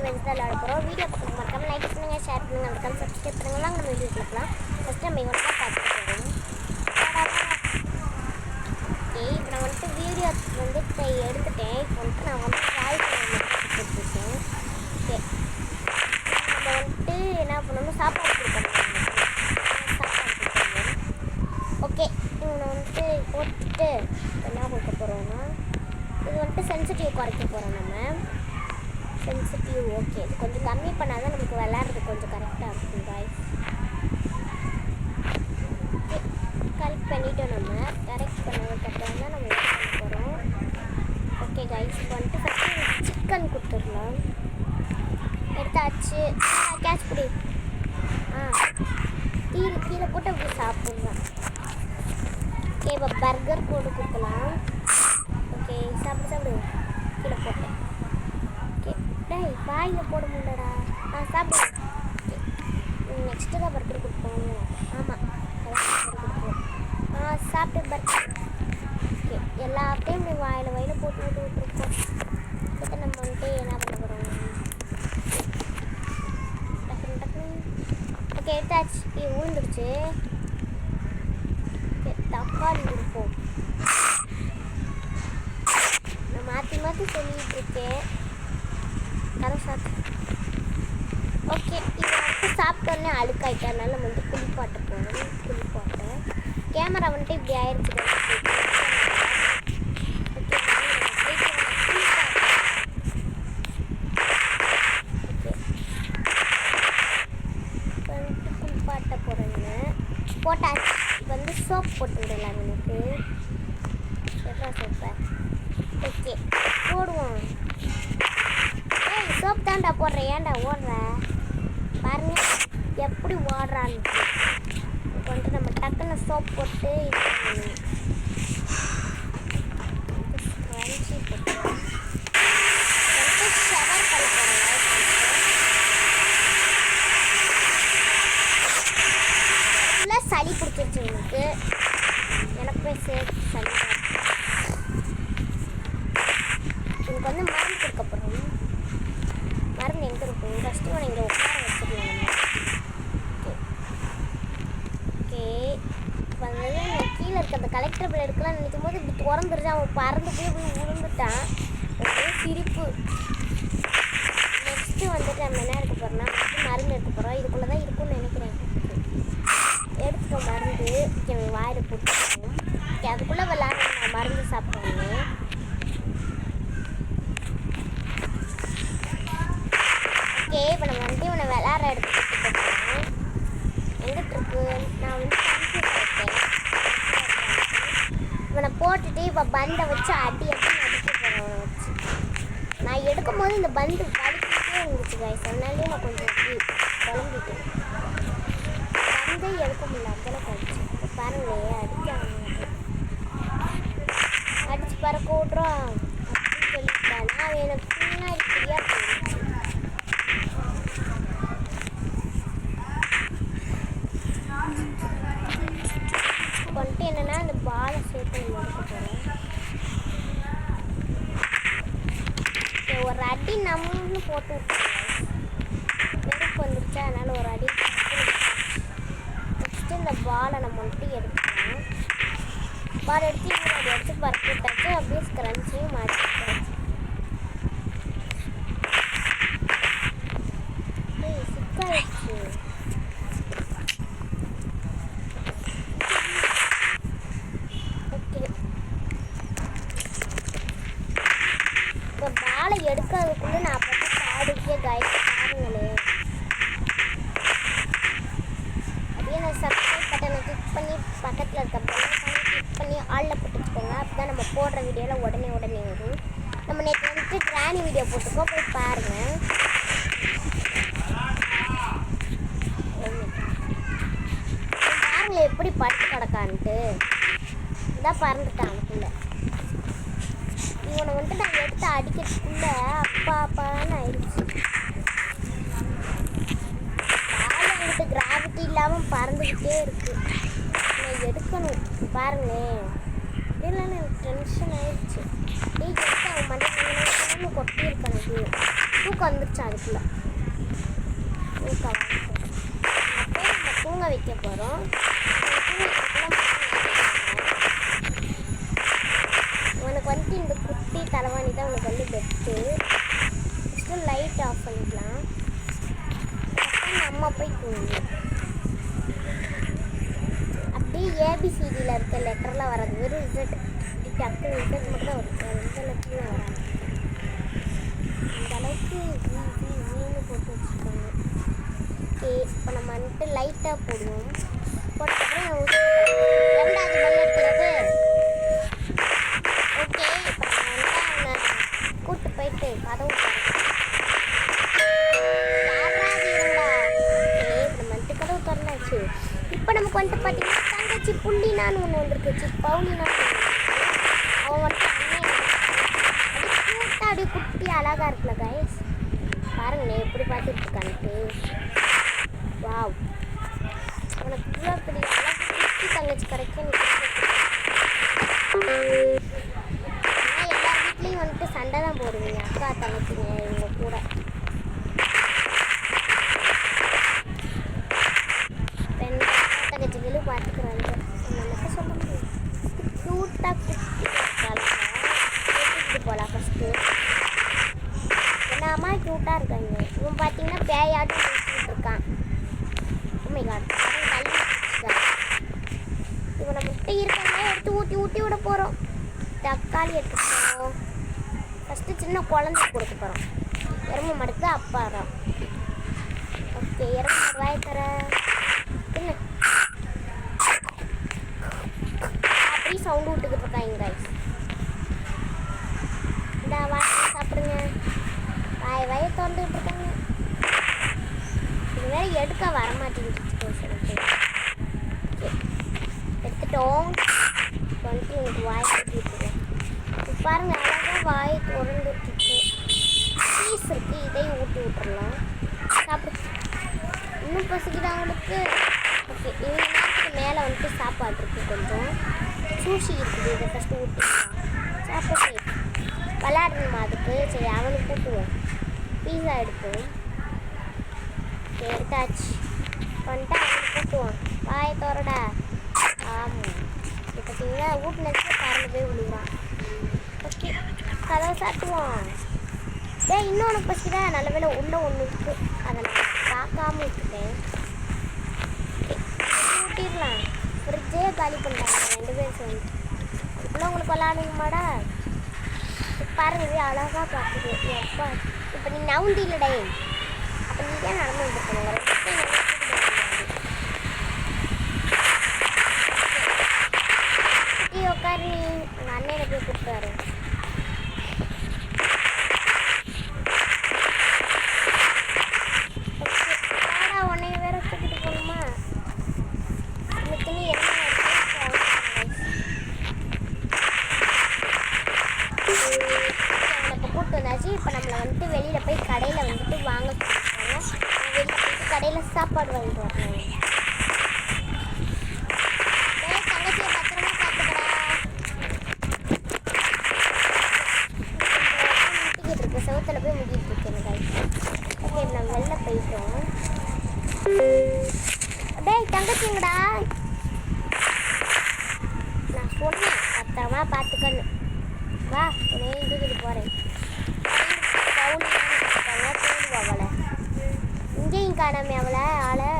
Friends தான் விளையாட போகிறோம். வீடியோ பக்கம் மறக்காமல் லைக் பண்ணுங்கள், ஷேர் பண்ணுங்கள், அதுக்காக சப்ஸ்கிரைப் பண்ணுங்கள். நம்ம வீடியோ கொடுக்கலாம். ஃபஸ்ட்டு நம்ம இவங்க தான் பார்த்துட்டு போகிறோம். ஓகே, இப்போ நான் வந்துட்டு வீடியோ வந்துட்டு எடுத்துட்டேன். இப்போ வந்துட்டு நான் வந்து வாய்ஸ் கொடுத்துருக்கேன். ஓகே, நம்ம வந்துட்டு என்ன பண்ணணும், சாப்பாடு கொடுக்கணும். ஓகே, இவனை வந்துட்டு போட்டுட்டு என்ன கொடுக்க போகிறோன்னா, இது வந்துட்டு சென்சிட்டிவ் குறைக்க போகிறோம். நம்ம சென்சிட்டிவ் ஓகே, இது கொஞ்சம் கம்மி பண்ணால் தான் நமக்கு விளையாடுறது கொஞ்சம் கரெக்டாக இருக்கும் காய்ஸ். ஓகே, கரெக்ட் பண்ணிவிட்டோம். நம்ம கரெக்ட் பண்ணதுக்கப்புறம் தான் நம்ம என்ன பண்ண போகிறோம். ஓகே காய்ஸ், இப்போ வந்துட்டு ஃபஸ்ட்டு சிக்கன் கொடுத்துடலாம். எடுத்தாச்சு. கேட்ச் பிடி. கீழே போட்டு அப்படி சாப்பிட்லாம். ஓகே, இப்போ பர்கர் போட்டு கொடுக்கலாம். ஓகே, சாப்பிடு. கீழே போட்டேன். ஓகே, டேய் வாயில் போட முடியலடா. சாப்பிடு. ஓகே, நெக்ஸ்ட்டு தான் பர்கர் கொடுப்போம். ஆமாம், பர்கர் கொடுப்போம். சாப்பிட்டு பர்கர். ஓகே, எல்லாத்தையும் இப்படி வாயில் போட்டு விட்டுருக்கோம். இப்போ நம்ம வந்துட்டு என்ன பண்ண போகிறோம், டக்குன்னு. ஓகே, எடுத்தாச்சு. விழுந்துருச்சு. ஓகே, தக்காளி கொடுப்போம். நான் மாற்றி சொல்லிகிட்டு இருக்கேன். சாப்பிட்டு. ஓகே, இது வந்துட்டு சாப்பிட்டோன்னே அழுக்காயிட்டனால நம்ம வந்து குளிப்பாட்ட போகணும். குளிப்பாட்டேன். கேமரா வந்துட்டு இப்படி ஆயிடுச்சு. ஓகே, வந்துட்டு குளிப்பாட்ட போகிறேன்னு போட்டாச்சு. இப்போ வந்து சோப் போட்டு விடலாம் எனக்கு. எவ்வளோ சோப்பை? ஓகே, போடுவோம். ஏய், சோப் தான்டா போடுறேன். ஏன்டா ஓடுற பாருங்க எப்படி ஓடுறான்னு. இப்போ வந்துட்டு நம்ம டக்குன்னு சோப் போட்டு ஸ்க்ரன்ச்சி போட்டு ஷவர் பண்ண போகிறோம். ஃபுல்லாக சளி பிடிச்சிருச்சு உங்களுக்கு. எனக்குமே சேர்த்து சளி. எனக்கு வந்து மருந்து கொடுக்க போகிறோம். மருந்து எங்கே இருக்கும்? ஃபஸ்ட்டு நான் இங்கே உட்கார வச்சுருந்தேன். ஓகே, இப்போ வந்து கீழே இருக்க அந்த கலெக்டர் பில் எடுக்கலாம்னு நினைக்கும் போது இப்படி திறந்துருச்சு. அவன் பறந்து போய் விழுந்துட்டான். ஒரே சிரிப்பு. நெக்ஸ்ட்டு வந்துட்டு நம்ம என்ன எடுக்க போகிறோம்னா மருந்து எடுக்க போகிறோம். இதுக்குள்ளே தான் இருக்கும்னு நினைக்கிறேன். எடுத்துட்டோம் மருந்து. ஓகே, வாயில் போட்டுருக்கோம். ஓகே, அதுக்குள்ளே விளாட நான் மருந்து சாப்பிட்டோன்னு. ஓகே, இப்போ நம்ம வந்து இவனை விளாட்ற இடத்துக்கு போகிறோம். எங்கிட்ட இருக்கு? நான் வந்து கம்ப்யூட்டர் இருக்கேன். இவனை போட்டுட்டு இப்போ பந்தை வச்சு அடிக்க போகிறேன். வச்சு நான் எடுக்கும் போது இந்த பந்து வலிக்கிட்டே இருந்துச்சு காய்ஸ். அதனாலே நான் கொஞ்சம் குழம்பிட்டேன். பந்தை எடுக்க முடியல, அந்தளவுக்கு அடிச்சு. இப்போ பாருங்களே, அடிச்சு பறக்க விட்றோம் அப்படின்னு சொல்லிட்டான். அவன் எனக்கு பின்னாடி ஃப்ரீயாக போயிடுச்சு. வந்துட்டு என்னென்னா அந்த பாலை சேர்த்து நம்ம எடுக்க போகிறோம். ஒரு அடி நம்மளும் போட்டு விட்டுருவோம். வெறுப்பு வந்துருச்சா, அதனால் ஒரு அடி. நெக்ஸ்ட்டு இந்த பாலை நம்ம வந்துட்டு எடுத்துக்கலாம். பால் எடுத்து அதை எடுத்து பறக்க விட்டாச்சு. அப்படியே ஸ்க்ரன்ச்சையும் மாற்றிட்டாச்சு. சிக்காயிடுச்சு. இப்போ பாலை எடுக்கிறதுக்குள்ளே நான் அப்போ பாடிக்கே காய்ச்சி பாருங்களே. அப்படியே நான் சப்ஸ்கிரைப் பட்டனை கிளிக் பண்ணி பக்கத்தில் இருக்க பெல்லைக்கான கிளிக் பண்ணி ஆளில் போட்டு வச்சுக்கோங்க. அப்போ தான் நம்ம போடுற வீடியோவில் உடனே வரும். நம்ம நேற்று வந்துட்டு கிராணி வீடியோ போட்டுருக்கோம், போய் பாருங்கள். பாருங்கள் எப்படி பட்டு கிடக்கான்ட்டு. இதான் பறந்துட்டான் அதுக்குள்ளே. இவனை வந்துட்டு நான் எடுத்து அடிக்கிறதுக்குள்ள அப்பான்னு ஆயிடுச்சு. பால் வந்துட்டு கிராவிட்டி இல்லாமல் பறந்துக்கிட்டே இருக்கு. நான் எடுக்கணும் பாருங்களேன். இதெல்லாம் எனக்கு டென்ஷன் ஆயிடுச்சு. எடுத்து அவன் மண்டை கொட்டியிருக்கானது. தூக்கம் வந்துருச்சு அதுக்குள்ள தூக்கம் நம்ம தூங்க வைக்க போகிறோம். உனக்கு வந்துட்டு இந்த குட்டி தலைவாணி தான் உனக்கு வந்து பெஸ்ட்டு. ஃபஸ்ட்டு லைட் ஆஃப் பண்ணிக்கலாம். அப்புறம் நம்ம போய் தூங்கணும். அப்படியே ஏபிசிடியில் இருக்க லெட்டர்லாம் வராது, வெறும் ரிசல்ட் டக்கு ரிசல்ட் மட்டும் தான் வரும், எந்த லெட்டருமே வராது. அந்த அளவுக்கு ஜீன்னு போட்டு வச்சுருக்காங்க. ஓகே இப்போ நம்ம வந்துட்டு லைட்டாக போடுவோம். போட்டதுக்கப்புறம் ரெண்டாவது பல் எடுக்கிறது. ஓகே இப்போ நம்ம வந்துட்டு அவனை கூப்பிட்டு போயிட்டு கதவு நம்ம வந்துட்டு கதவு திறந்தாச்சு. இப்போ நமக்கு வந்துட்டு பார்த்தீங்கன்னா தங்கச்சி புள்ளினான்னு ஒன்று வந்துருக்குச்சு, பவுலினான்னு அவன் வந்துட்டு அப்படியே குட்டி அழகாக இருக்குல்ல கைஸ், பாருங்களேன் எப்படி பார்த்துட்டு இருக்கான்ட்டு. வாவ், உனக்கு இவ்வளோ பெரிய அழகாக குட்டி தங்கச்சி கிடைக்கும். ஆனால் எல்லார் வீட்லேயும் வந்துட்டு சண்டை தான் போடுவீங்க அக்கா தங்கச்சிங்க இவங்க கூட. ரெண்டு தங்கச்சிகளும் பார்த்துக்குறாங்க, நம்ம சொல்ல முடியும். க்யூட்டாக குட்டி கூட்டிகிட்டு போகலாம் ஃபஸ்ட்டு. என்னம்மா க்யூட்டாக இருக்காங்க. இவன் பார்த்தீங்கன்னா பேயாட்டும் பேசிக்கிட்டு இருக்கான். உண்மை காட்டு தள்ளி வச்சுட்டான். இவனை முட்டை இருக்காங்க எடுத்து ஊட்டி விட போகிறோம். தக்காளி எடுத்துக்கிறோம். ஃபஸ்ட்டு சின்ன குழந்தை கொடுக்க போகிறோம். எறும்பு மடுத்து அப்பா வரோம். ஓகே எறும்பு வாய் தர இல்லை அப்படி சவுண்டு விட்டுக்கிட்டு இருக்காங்க கைஸ். இந்த வாய் சாப்பிடுங்க, வாயை திறந்துக்கிட்டு இருக்காங்க. இது வேற எடுக்க வரமாட்டேங்குது. எடுத்துட்டோம். வந்துட்டு எனக்கு வாய் கட்டிட்டு பாருங்க, அழகாக வாய் திறந்துட்டு பீஸ் இருக்குது, இதையும் ஊட்டி விட்டுறலாம். சாப்பிடு, இன்னும் பசிக்குது அவங்களுக்கு. ஓகே இவங்க நேரத்துக்கு மேலே வந்துட்டு சாப்பாடு இருக்குது, கொஞ்சம் சூஷி இருக்குது, இதை ஃபஸ்ட்டு ஊட்டிக்கலாம். சாப்பிட்டு விளையாடணுமா அதுக்கு, சரி அவனுக்கு கூட்டுவோம். பீஸா எடுப்போம். எடுத்தாச்சு வந்துட்டு அவனுக்கு கூட்டுவோம். வாயை தோறடா. ஆமாம் இப்போ பார்த்தீங்கன்னா ஊட்டினதுக்கு பறந்து போய் விழுவான். ஓகே கதவை சாட்டுவோம். இன்னொன்று பசிக்குதா, நல்ல வேலை உள்ளே ஒன்று இருக்குது, அதை நான் பார்க்காம விட்டுட்டேன். ஊட்டிடலாம். ஃப்ரிட்ஜே காலி பண்ணிட்டாங்க ரெண்டு பேரும் சேர்ந்து. இப்போலாம் உங்களுக்கு விளாடுங்கம்மாடா. பாருங்க அழகாக பார்க்குது. எப்பா இப்போ நீ நவுந்தி இல்லடே, அப்போ நீ தான் நடந்து வந்துருக்கணும். உட்காரு, நீ உங்கள் அண்ணனை போய் கூப்பிட்டாரு. உன்னைய வேற தூக்கிட்டு போகணுமா? இந்த துணி என்ன கூப்பிட்டு வந்தாச்சு. இப்போ நம்மளை வந்துட்டு வெளியில் போய் கடையில் வந்துட்டு வாங்க சொல்லியிருக்காங்க. வெளியில் போயிட்டு கடையில் சாப்பாடு வாங்கிட்டு வரணும். தங்கச்சியை பத்திரமா சாப்பிட்டுக்கடா. முட்டிக்கிட்டு இருக்கு, செவத்தில் போய் முட்டிகிட்டு இருக்கேன் கைஸ். ஓகே நம்ம வெளில போயிட்டோம். டேய் தங்கச்சிங்கடா, நான் சொன்னேன் பத்திரமா பார்த்துக்கணும். வா உடனே தூக்கிட்டு போகிறேன். அவளை இங்கேயும் காணாமே அவளை ஆளை.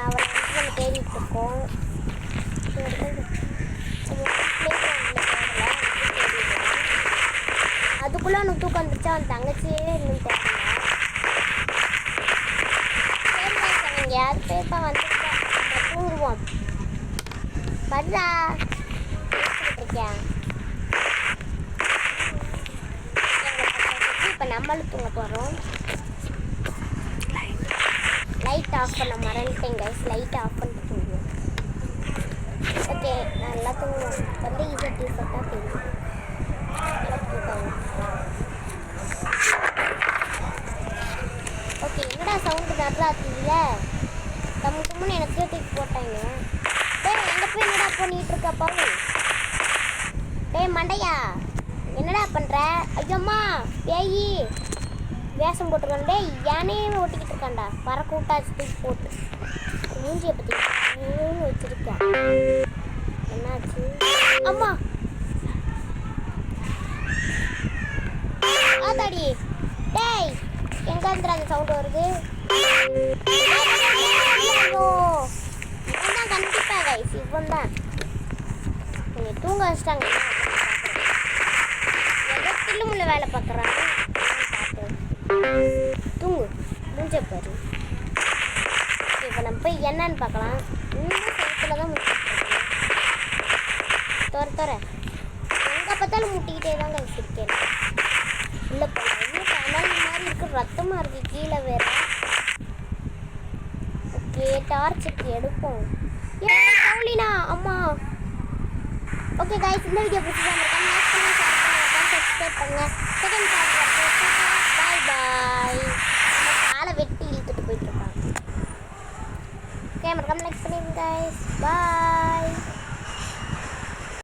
அவளை வந்து நம்ம தேடிட்டு இருக்கோம். அதுக்குள்ளே அவனுக்கு தூக்கம் வந்துருச்சு. அவன் தங்கச்சியே இன்னும் தேடல. எங்கேயாவது போயிருப்பா வந்துருக்கா, தூங்குவோம். பர்றா இருக்கேன். இப்போ நம்மளும் தூங்க போகிறோம். லைட் ஆஃப் பண்ண மறந்துட்டேன் கைஸ், லைட் ஆஃப் பண்ணிட்டு தூங்குவோம். ஓகே நல்லா தூங்குவோம். வந்து ஈஸியாக டிஷர்ட்டாக தெரியும். ஓகே என்னடா சவுண்டு நல்லா இருக்குல்ல, தம்முன்னு எனக்கு தூக்கி போட்டாங்க. டேய் எங்கே போய் என்னடா பண்ணிகிட்டு இருக்க பவுல்? டேய் மண்டையா என்னடா பண்ற? ஐயம்மா பேயி வேஷம் போட்டுருக்கான். டேய் யானையே ஒட்டிக்கிட்டு இருக்கான்டா. பறக்க விட்டாச்சு தூக்கி போட்டு. மூஞ்சியை பற்றி வச்சிருக்கேன். என்னாச்சு? அம்மா ஆத்தாடி. டேய் எங்க இருந்து அந்த சவுண்ட் வருது? இவன் தான் கண்டிப்பா கைஸ். இவன் தான் கொஞ்சம் தூங்க வச்சிட்டாங்க. ஏதோ தில்லுமுள்ள வேலை பார்க்குறான். தூங்கு முடிஞ்ச பாரு. இப்போ நம்ம போய் என்னன்னு பார்க்கலாம். இன்னும் சைக்கிள் தான் தோற எங்கே பார்த்தாலும் முட்டிக்கிட்டே தாங்க வச்சுருக்கேன். இல்லை இன்னும் கனல் மாதிரி இருக்கு. ரத்தமாக இருக்குது கீழே வேற. ஓகே டார்ச்சுக்கு எடுப்போம். ஏ கவுலினா அம்மா. ஓகே கைஸ் இந்த வீடியோ பிடிச்சிருக்காங்க. சப்ஸ்கிரைப் பண்ணுங்க. செகண்ட் பார்ட் பாய் பாய். நம்ம காலை வெட்டி இழுத்துட்டு போயிட்டு இருக்காங்க. ஓகே மறக்காம லைக் பண்ணிடுங்க கைஸ். பாய்.